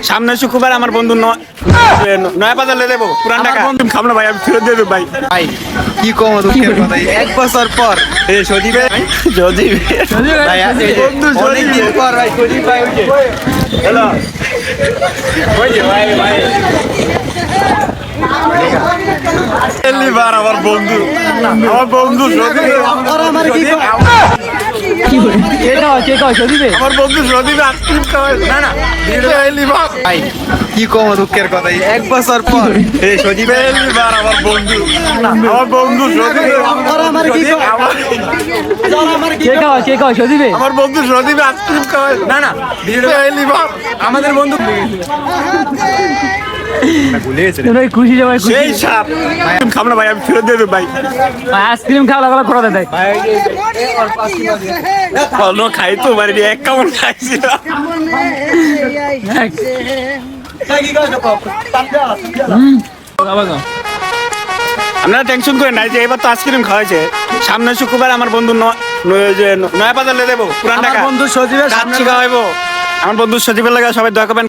সামনে শুক্রবার আমার বন্ধু নয়া বাজার লে দেবো পুরান টাকা খাবো না ভাই, আমি ফেরত দিয়ে দেবো ভাই। ভাই কি কম দুঃখের কথা, 1 বছর পর সজীবে ভাই অনেকদিন পর ভাই সজীব ভাই আমার বন্ধু আমার বন্ধু সজীবে আইসক্রিম খাওয়াই না না ভাই কি কম দুঃখের কথা, 1 বছর পর সজীবে আমার বন্ধু সজীবে আমার বন্ধু সজীবে আইসক্রিম খাওয়াই না না আমাদের বন্ধু খুশি যাবে সেই সাপ খাবো না ভাই, আমি ফেরত দিয়ে দেবো ভাই। আইসক্রিম খাওয়া লাগা করে দেয় অন্য খাই তো বাড়ি এক কেমন খাইছিলাম। আপনারা টেনশন করেন না, যে এবার তো আইসক্রিম খাওয়াইছে, সামনে শুক্রবার আমার বন্ধু নয়া বাজার লে দেবো পুরান টাকা বন্ধু সজীবের কাচ্চি খাওয়াইবো। আমার বন্ধু সজীবের লাগে সবাই দয়া করবেন।